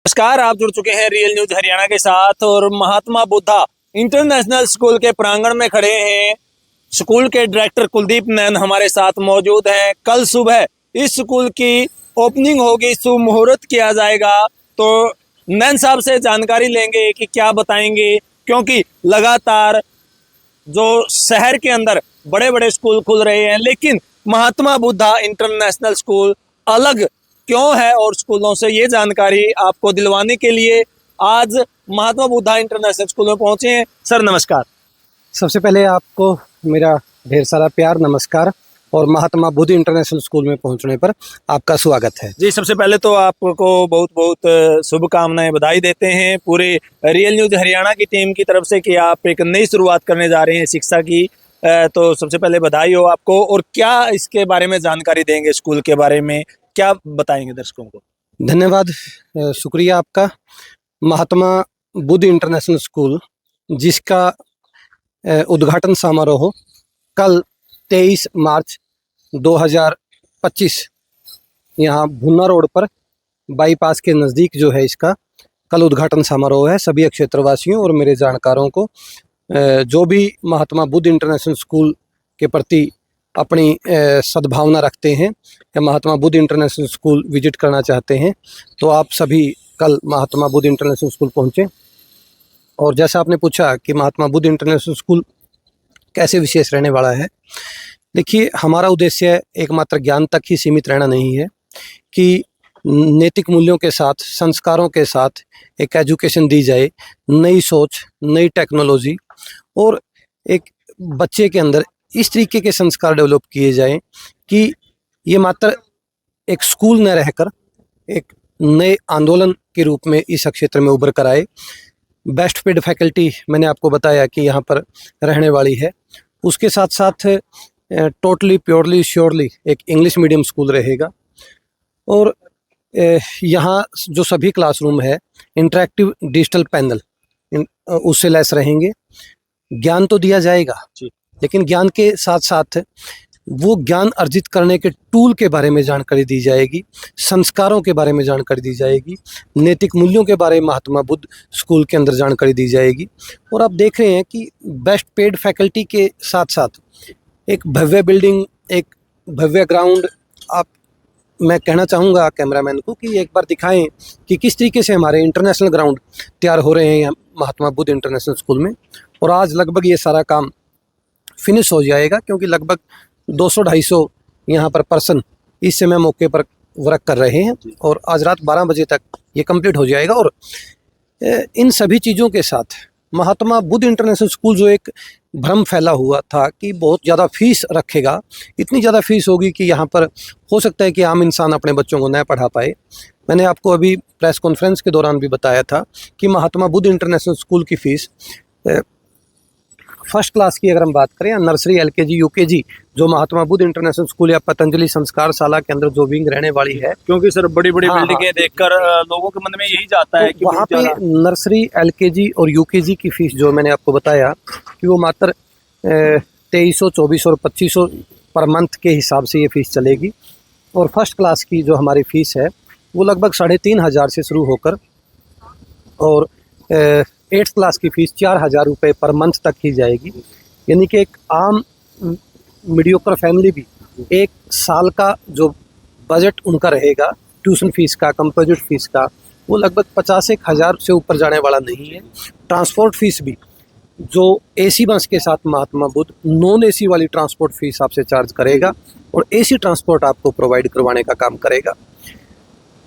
नमस्कार, आप जुड़ चुके हैं रियल न्यूज हरियाणा के साथ और महात्मा बुद्धा इंटरनेशनल स्कूल के प्रांगण में खड़े हैं। स्कूल के डायरेक्टर कुलदीप नैन हमारे साथ मौजूद हैं। कल सुबह इस स्कूल की ओपनिंग होगी, शुभ मुहूर्त किया जाएगा, तो नैन साहब से जानकारी लेंगे कि क्या बताएंगे, क्योंकि लगातार जो शहर के अंदर बड़े बड़े स्कूल खुल रहे हैं, लेकिन महात्मा बुद्धा इंटरनेशनल स्कूल अलग क्यों है और स्कूलों से ये जानकारी आपको दिलवाने के लिए आज महात्मा बुद्धा इंटरनेशनल स्कूल में पहुंचे हैं। सर नमस्कार। सबसे पहले आपको मेरा ढेर सारा प्यार नमस्कार और महात्मा बुद्ध इंटरनेशनल स्कूल में पहुंचने पर आपका स्वागत है। जी, सबसे पहले तो आपको बहुत बहुत शुभकामनाएं, बधाई देते हैं पूरे रियल न्यूज हरियाणा की टीम की तरफ से कि आप एक नई शुरुआत करने जा रहे हैं शिक्षा की। तो सबसे पहले बधाई हो आपको। और क्या इसके बारे में जानकारी देंगे, स्कूल के बारे में क्या बताएंगे दर्शकों को? धन्यवाद, शुक्रिया आपका। महात्मा बुद्ध इंटरनेशनल स्कूल जिसका उद्घाटन समारोह कल 23 मार्च 2025 यहाँ भुन्ना रोड पर बाईपास के नज़दीक जो है, इसका कल उद्घाटन समारोह है। सभी क्षेत्रवासियों और मेरे जानकारों को जो भी महात्मा बुद्ध इंटरनेशनल स्कूल के प्रति अपनी सद्भावना रखते हैं या Mahatma Buddha international school visit करना चाहते हैं, तो आप सभी कल महात्मा बुद्ध इंटरनेशनल स्कूल पहुँचें। और जैसा आपने पूछा कि महात्मा बुद्ध इंटरनेशनल स्कूल कैसे विशेष रहने वाला है, देखिए, हमारा उद्देश्य एकमात्र ज्ञान तक ही सीमित रहना नहीं है कि नैतिक मूल्यों के साथ, संस्कारों के साथ एक एजुकेशन दी जाए, नई सोच, नई टेक्नोलॉजी, और एक बच्चे के अंदर इस तरीके के संस्कार डेवलप किए जाएं कि ये मात्र एक स्कूल न रहकर एक नए आंदोलन के रूप में इस क्षेत्र में उभर कर आए। बेस्ट पेड फैकल्टी मैंने आपको बताया कि यहाँ पर रहने वाली है। उसके साथ साथ टोटली प्योरली श्योरली एक इंग्लिश मीडियम स्कूल रहेगा। और यहाँ जो सभी क्लासरूम है, इंटरेक्टिव डिजिटल पैनल उससे लैस रहेंगे। ज्ञान तो दिया जाएगा, लेकिन ज्ञान के साथ साथ वो ज्ञान अर्जित करने के टूल के बारे में जानकारी दी जाएगी, संस्कारों के बारे में जानकारी दी जाएगी, नैतिक मूल्यों के बारे में महात्मा बुद्ध स्कूल के अंदर जानकारी दी जाएगी। और आप देख रहे हैं कि बेस्ट पेड फैकल्टी के साथ साथ एक भव्य बिल्डिंग, एक भव्य ग्राउंड, मैं कहना चाहूँगा कैमरामैन को कि एक बार दिखाएं कि किस तरीके से हमारे इंटरनेशनल ग्राउंड तैयार हो रहे हैं महात्मा बुद्ध इंटरनेशनल स्कूल में। और आज लगभग ये सारा काम फिनिश हो जाएगा, क्योंकि लगभग 200-250 यहाँ पर पर्सन इस समय मौके पर वर्क कर रहे हैं और आज रात 12 बजे तक ये कंप्लीट हो जाएगा। और इन सभी चीज़ों के साथ महात्मा बुद्ध इंटरनेशनल स्कूल, जो एक भ्रम फैला हुआ था कि बहुत ज़्यादा फीस रखेगा, इतनी ज़्यादा फीस होगी कि यहाँ पर हो सकता है कि आम इंसान अपने बच्चों को न पढ़ा पाए। मैंने आपको अभी प्रेस कॉन्फ्रेंस के दौरान भी बताया था कि महात्मा बुद्ध इंटरनेशनल स्कूल की फ़ीस फर्स्ट क्लास की अगर हम बात करें, नर्सरी, LKG, UKG, जो महात्मा बुद्ध इंटरनेशनल स्कूल या पतंजलि संस्कार शाला के अंदर जो विंग रहने वाली है, क्योंकि सर बड़ी बड़ी बिल्डिंगें देखकर लोगों के मन में यही जाता है कि वहाँ पे नर्सरी, LKG और UKG की फीस जो मैंने आपको बताया कि वो मात्र 2300, 2400 और 2500 पर मंथ के हिसाब से ये फीस चलेगी। और फर्स्ट क्लास की जो हमारी फ़ीस है वो लगभग 3500 से शुरू होकर और 8th क्लास की फ़ीस 4000 रुपये पर मंथ तक ही जाएगी। यानी कि एक आम मीडियोकर फैमिली भी एक साल का जो बजट उनका रहेगा ट्यूशन फ़ीस का, कंपोजिट फ़ीस का, वो लगभग 50,000 से ऊपर जाने वाला नहीं है। ट्रांसपोर्ट फ़ीस भी जो AC बस के साथ महात्मा बुद्ध नॉन AC वाली ट्रांसपोर्ट फ़ीस आपसे चार्ज करेगा और AC ट्रांसपोर्ट आपको प्रोवाइड करवाने का काम करेगा।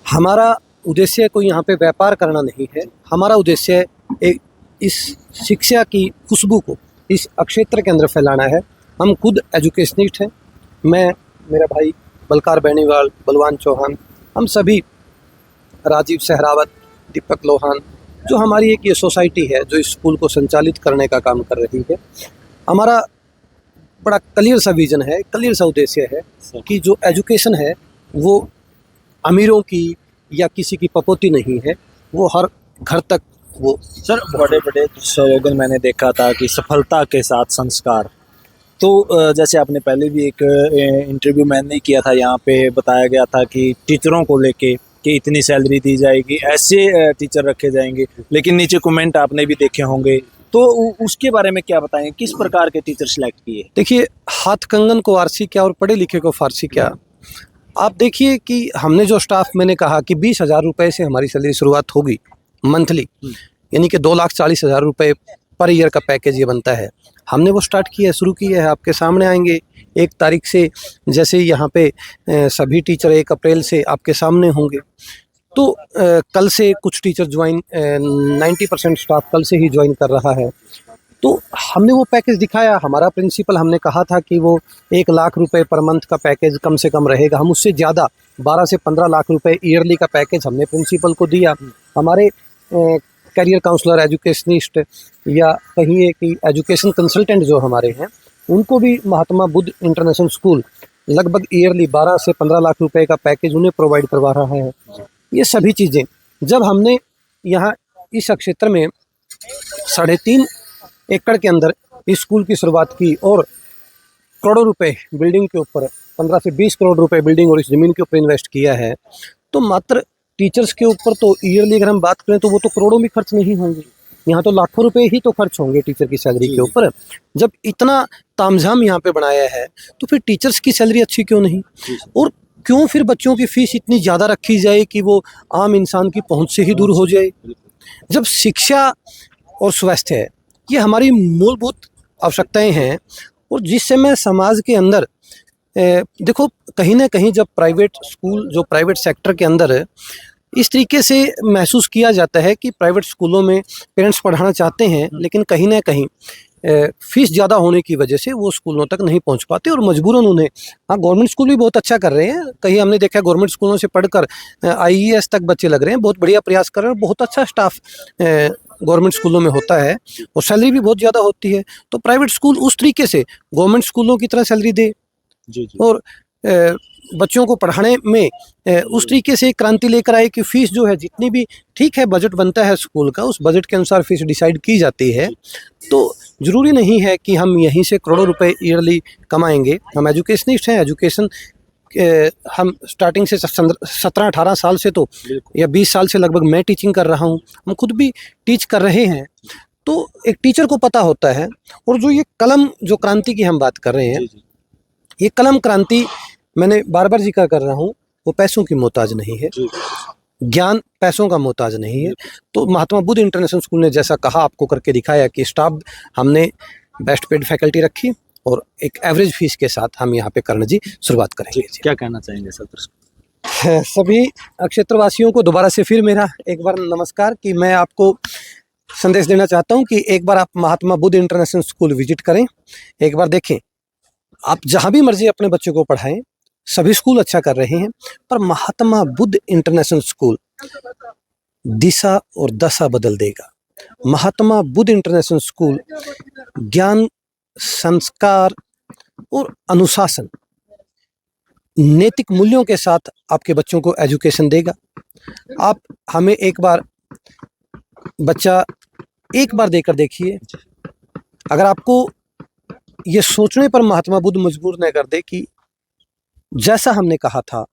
हमारा उद्देश्य कोई यहाँ पे व्यापार करना नहीं है। हमारा उद्देश्य एक इस शिक्षा की खुशबू को इस क्षेत्र के अंदर फैलाना है। हम खुद एजुकेशनिस्ट हैं, मैं, मेरा भाई बलकार बेनीवाल, बलवान चौहान, हम सभी, राजीव सहरावत, दीपक लोहान, जो हमारी एक ये सोसाइटी है जो इस स्कूल को संचालित करने का काम कर रही है। हमारा बड़ा क्लियर सा विजन है, क्लियर सा उद्देश्य है कि जो एजुकेशन है वो अमीरों की या किसी की पपोती नहीं है, वो हर घर तक वो। सर बड़े बड़े स्लोगन मैंने देखा था कि सफलता के साथ संस्कार, तो जैसे आपने पहले भी एक इंटरव्यू मैंने किया था, यहाँ पे बताया गया था कि टीचरों को लेके कि इतनी सैलरी दी जाएगी, ऐसे टीचर रखे जाएंगे, लेकिन नीचे कमेंट आपने भी देखे होंगे, तो उसके बारे में क्या बताएं, किस प्रकार के टीचर सिलेक्ट किए? देखिए, हाथ कंगन को आरसी क्या और पढ़े लिखे को फारसी क्या। आप देखिए कि हमने जो स्टाफ, मैंने कहा कि 20,000 रुपये से हमारी सैलरी शुरुआत होगी मंथली, यानी कि 2,40,000 रुपये पर ईयर का पैकेज ये बनता है। हमने वो स्टार्ट किया है, शुरू किया है। आपके सामने आएंगे 1 तारीख से, जैसे यहाँ पे सभी टीचर 1 अप्रैल से आपके सामने होंगे। तो कल से कुछ टीचर ज्वाइन, 90% स्टाफ कल से ही ज्वाइन कर रहा है। तो हमने वो पैकेज दिखाया। हमारा प्रिंसिपल, हमने कहा था कि वो 1 लाख रुपए पर मंथ का पैकेज कम से कम रहेगा। हम उससे ज़्यादा 12 से 15 लाख रुपए ईयरली का पैकेज हमने प्रिंसिपल को दिया। हमारे करियर काउंसलर, एजुकेशनिस्ट या कहिए कि एजुकेशन कंसल्टेंट जो हमारे हैं, उनको भी महात्मा बुद्ध इंटरनेशनल स्कूल लगभग ईयरली 12 से 15 लाख रुपए का पैकेज उन्हें प्रोवाइड करवा रहा है। ये सभी चीज़ें जब हमने यहाँ इस क्षेत्र में 3.5 एकड़ के अंदर इस स्कूल की शुरुआत की और करोड़ों रुपए बिल्डिंग के ऊपर, 15 से 20 करोड़ रुपए बिल्डिंग और इस ज़मीन के ऊपर इन्वेस्ट किया है, तो मात्र टीचर्स के ऊपर तो ईयरली अगर हम बात करें तो वो तो करोड़ों में खर्च नहीं होंगे। यहाँ तो लाखों रुपए ही तो खर्च होंगे टीचर की सैलरी के ऊपर। जब इतना तामझाम यहाँ पे बनाया है तो फिर टीचर्स की सैलरी अच्छी क्यों नहीं, और क्यों फिर बच्चों की फीस इतनी ज़्यादा रखी जाए कि वो आम इंसान की पहुँच से ही दूर हो जाए। जब शिक्षा और स्वास्थ्य ये हमारी मूलभूत आवश्यकताएं हैं, और जिस समय समाज के अंदर देखो कहीं ना कहीं जब प्राइवेट स्कूल, जो प्राइवेट सेक्टर के अंदर इस तरीके से महसूस किया जाता है कि प्राइवेट स्कूलों में पेरेंट्स पढ़ाना चाहते हैं, लेकिन कहीं ना कहीं फीस ज़्यादा होने की वजह से वो स्कूलों तक नहीं पहुंच पाते और मजबूरन उन्हें, हाँ गवर्नमेंट स्कूल भी बहुत अच्छा कर रहे हैं, कहीं हमने देखा गवर्नमेंट स्कूलों से पढ़कर IAS तक बच्चे लग रहे हैं, बहुत बढ़िया प्रयास कर रहे हैं, बहुत अच्छा स्टाफ गवर्नमेंट स्कूलों में होता है और सैलरी भी बहुत ज़्यादा होती है। तो प्राइवेट स्कूल उस तरीके से गवर्नमेंट स्कूलों की तरह सैलरी दे और बच्चों को पढ़ाने में उस तरीके से क्रांति लेकर आए कि फ़ीस जो है जितनी भी, ठीक है बजट बनता है स्कूल का, उस बजट के अनुसार फ़ीस डिसाइड की जाती है। तो ज़रूरी नहीं है कि हम यहीं से करोड़ों रुपए ईयरली कमाएंगे। हम एजुकेशनिस्ट हैं, एजुकेशन हम स्टार्टिंग से 17-18 साल से तो या 20 साल से लगभग मैं टीचिंग कर रहा हूँ, हम खुद भी टीच कर रहे हैं। तो एक टीचर को पता होता है। और जो ये कलम, जो क्रांति की हम बात कर रहे हैं, ये कलम क्रांति मैंने बार बार जिक्र कर रहा हूँ, वो पैसों की मोहताज नहीं है, ज्ञान पैसों का मोहताज नहीं है। तो महात्मा बुद्ध इंटरनेशनल स्कूल ने जैसा कहा, आपको करके दिखाया कि स्टाफ हमने बेस्ट पेड फैकल्टी रखी और एक एवरेज फीस के साथ हम यहाँ पे करना जी शुरुआत करेंगे। क्या कहना चाहेंगे सर? सभी क्षेत्रवासियों को दोबारा से फिर मेरा एक बार नमस्कार, कि मैं आपको संदेश देना चाहता हूँ कि एक बार आप Mahatma Buddha international school visit करें, एक बार देखें। आप जहाँ भी मर्जी अपने बच्चे को पढ़ाएं, सभी स्कूल अच्छा कर रहे हैं, पर महात्मा बुद्ध इंटरनेशनल स्कूल दिशा और दशा बदल देगा। महात्मा बुद्ध इंटरनेशनल स्कूल ज्ञान, संस्कार और अनुशासन, नैतिक मूल्यों के साथ आपके बच्चों को एजुकेशन देगा। आप हमें एक बार बच्चा एक बार देकर देखिए। अगर आपको ये सोचने पर महात्मा बुद्ध मजबूर न कर दे कि जैसा हमने कहा था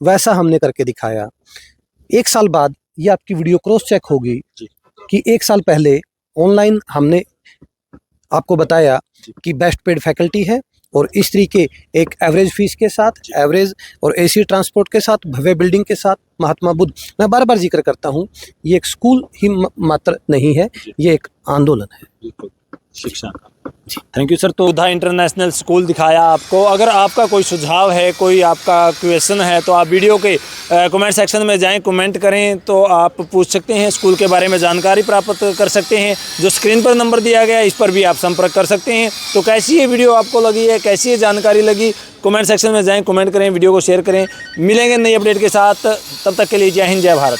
वैसा हमने करके दिखाया, 1 साल बाद ये आपकी वीडियो क्रॉस चेक होगी कि 1 साल पहले ऑनलाइन हमने आपको बताया कि बेस्ट पेड फैकल्टी है और इस तरीके एक एवरेज फीस के साथ, एवरेज और AC ट्रांसपोर्ट के साथ, भव्य बिल्डिंग के साथ महात्मा बुद्ध, मैं बार बार जिक्र करता हूँ, ये एक स्कूल ही मात्र नहीं है, ये एक आंदोलन है शिक्षा का। Thank you sir. तो बुद्धा इंटरनेशनल स्कूल दिखाया आपको। अगर आपका कोई सुझाव है, कोई आपका क्वेश्चन है, तो आप वीडियो के कमेंट सेक्शन में जाएं, कमेंट करें, तो आप पूछ सकते हैं, स्कूल के बारे में जानकारी प्राप्त कर सकते हैं। जो स्क्रीन पर नंबर दिया गया है, इस पर भी आप संपर्क कर सकते हैं। तो कैसी ये वीडियो आपको लगी है, कैसी ये जानकारी लगी, कमेंट सेक्शन में जाएँ, कमेंट करें, वीडियो को शेयर करें। मिलेंगे नई अपडेट के साथ, तब तक के लिए जय हिंद, जय भारत।